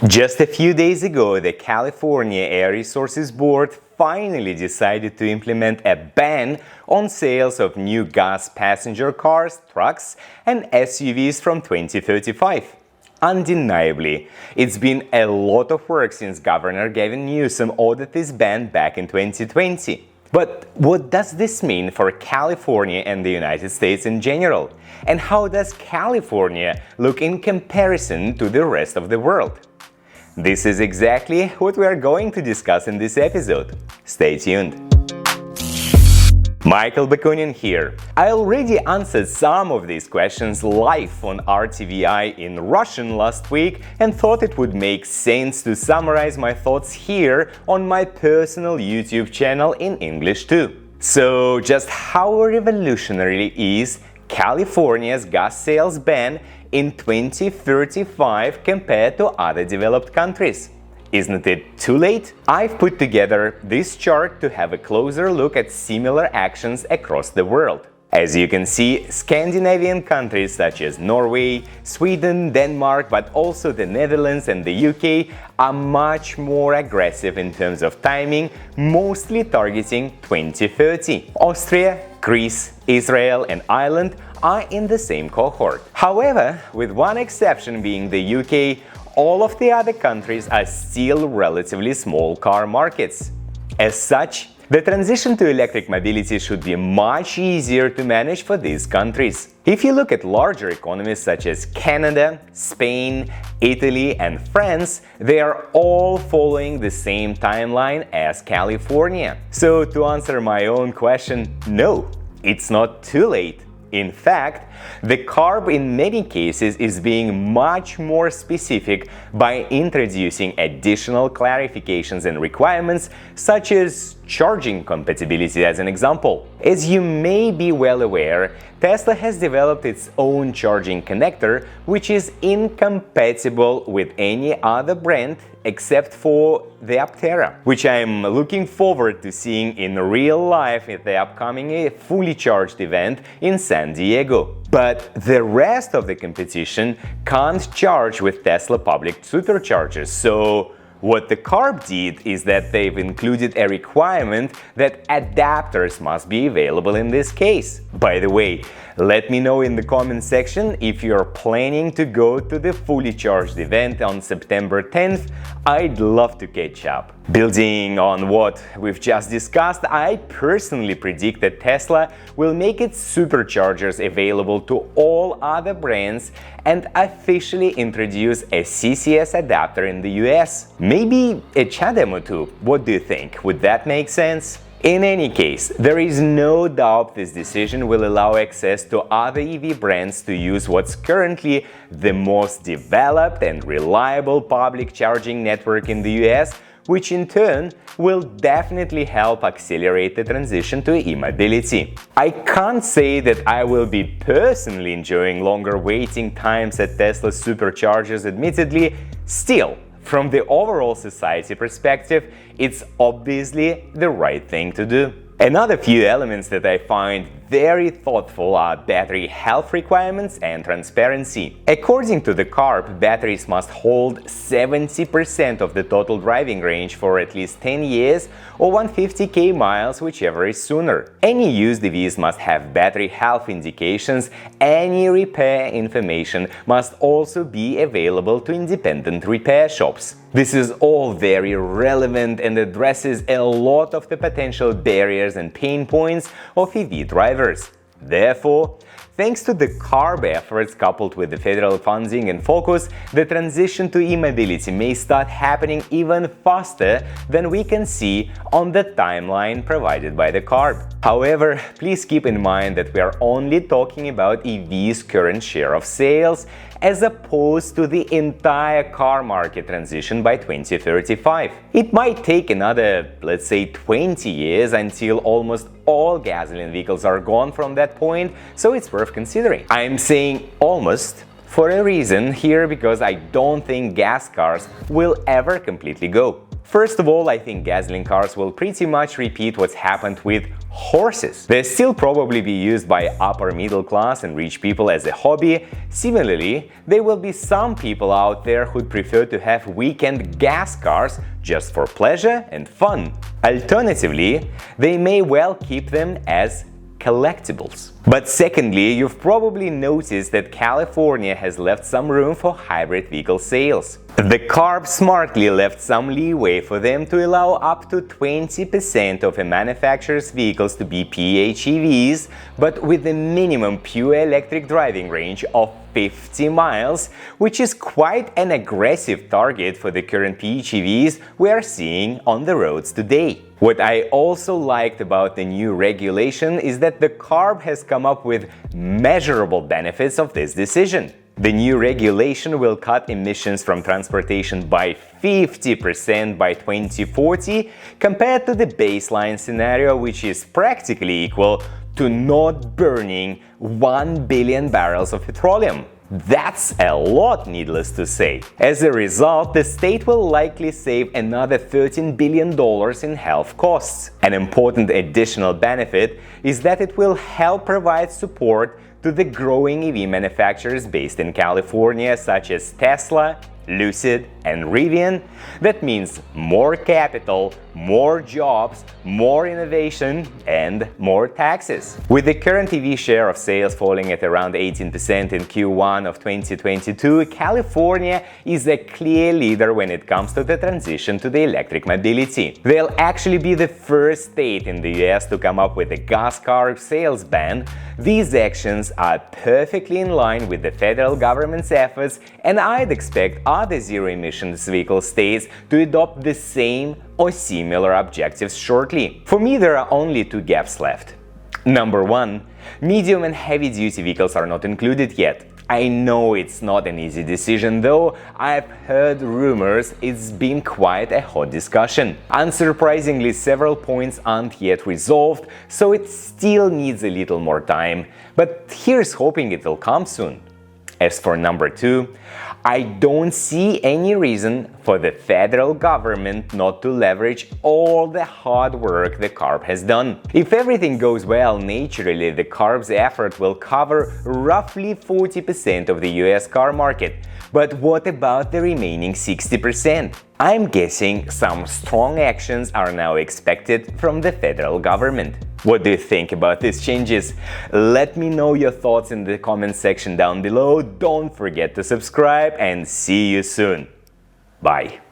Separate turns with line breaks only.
Just a few days ago, the California Air Resources Board finally decided to implement a ban on sales of new gas passenger cars, trucks, and SUVs from 2035. Undeniably, it's been a lot of work since Governor Gavin Newsom ordered this ban back in 2020. But what does this mean for California and the United States in general? And how does California look in comparison to the rest of the world? This is exactly what we are going to discuss in this episode. Stay tuned. Michael Bakunian here. I already answered some of these questions live on RTVI in Russian last week and thought it would make sense to summarize my thoughts here on my personal YouTube channel in English too. So, just how revolutionary is California's gas sales ban in 2035 compared to other developed countries? Isn't it too late? I've put together this chart to have a closer look at similar actions across the world. As you can see, Scandinavian countries such as Norway, Sweden, Denmark, but also the Netherlands and the UK are much more aggressive in terms of timing, mostly targeting 2030. Austria, Greece, Israel and Ireland are in the same cohort. However, with one exception being the UK, all of the other countries are still relatively small car markets. As such, the transition to electric mobility should be much easier to manage for these countries. If you look at larger economies such as Canada, Spain, Italy and France, they are all following the same timeline as California. So to answer my own question, no, it's not too late. In fact, the CARB in many cases is being much more specific by introducing additional clarifications and requirements, such as charging compatibility as an example. As you may be well aware, Tesla has developed its own charging connector, which is incompatible with any other brand except for the Aptera, which I'm looking forward to seeing in real life at the upcoming fully charged event in San Diego. But the rest of the competition can't charge with Tesla public superchargers, so what the CARB did is that they've included a requirement that adapters must be available in this case. By the way, let me know in the comment section if you're planning to go to the fully charged event on September 10th. I'd love to catch up. Building on what we've just discussed, I personally predict that Tesla will make its superchargers available to all other brands and officially introduce a CCS adapter in the US. Maybe a CHAdeMO or two. What do you think? Would that make sense? In any case, there is no doubt this decision will allow access to other EV brands to use what's currently the most developed and reliable public charging network in the US, which in turn will definitely help accelerate the transition to e-mobility. I can't say that I will be personally enjoying longer waiting times at Tesla superchargers, admittedly. Still, from the overall society perspective, it's obviously the right thing to do. Another few elements that I find very thoughtful are battery health requirements and transparency. According to the CARB, batteries must hold 70% of the total driving range for at least 10 years or 150k miles, whichever is sooner. Any used EVs must have battery health indications. Any repair information must also be available to independent repair shops. This is all very relevant and addresses a lot of the potential barriers and pain points of EV drivers. Therefore, thanks to the CARB efforts coupled with the federal funding and focus, the transition to e-mobility may start happening even faster than we can see on the timeline provided by the CARB. However, please keep in mind that we are only talking about EV's current share of sales, as opposed to the entire car market transition by 2035. It might take another, let's say, 20 years until almost all gasoline vehicles are gone from that point, so it's worth considering. I'm saying almost for a reason here, because I don't think gas cars will ever completely go. First of all, I think gasoline cars will pretty much repeat what's happened with horses. They'll still probably be used by upper middle class and rich people as a hobby. Similarly, there will be some people out there who'd prefer to have weekend gas cars just for pleasure and fun. Alternatively, they may well keep them as collectibles. But secondly, you've probably noticed that California has left some room for hybrid vehicle sales. The CARB smartly left some leeway for them to allow up to 20% of a manufacturer's vehicles to be PHEVs, but with a minimum pure electric driving range of 50 miles, which is quite an aggressive target for the current PHEVs we are seeing on the roads today. What I also liked about the new regulation is that the CARB has come up with measurable benefits of this decision. The new regulation will cut emissions from transportation by 50% by 2040 compared to the baseline scenario, which is practically equal to not burning 1 billion barrels of petroleum. That's a lot, needless to say. As a result, the state will likely save another $13 billion in health costs. An important additional benefit is that it will help provide support to the growing EV manufacturers based in California, such as Tesla, Lucid, and Rivian. That means more capital, more jobs, more innovation, and more taxes. With the current EV share of sales falling at around 18% in Q1 of 2022, California is a clear leader when it comes to the transition to the electric mobility. They'll actually be the first state in the US to come up with a gas car sales ban. These actions are perfectly in line with the federal government's efforts, and I'd expect other zero-emissions vehicle states to adopt the same or similar objectives shortly. For me, there are only two gaps left. Number one, medium and heavy-duty vehicles are not included yet. I know it's not an easy decision, though I've heard rumors it's been quite a hot discussion. Unsurprisingly, several points aren't yet resolved, so it still needs a little more time. But here's hoping it will come soon. As for number two, I don't see any reason for the federal government not to leverage all the hard work the CARB has done. If everything goes well, naturally the CARB's effort will cover roughly 40% of the US car market. But what about the remaining 60%? I'm guessing some strong actions are now expected from the federal government. What do you think about these changes? Let me know your thoughts in the comment section down below. Don't forget to subscribe and see you soon. Bye.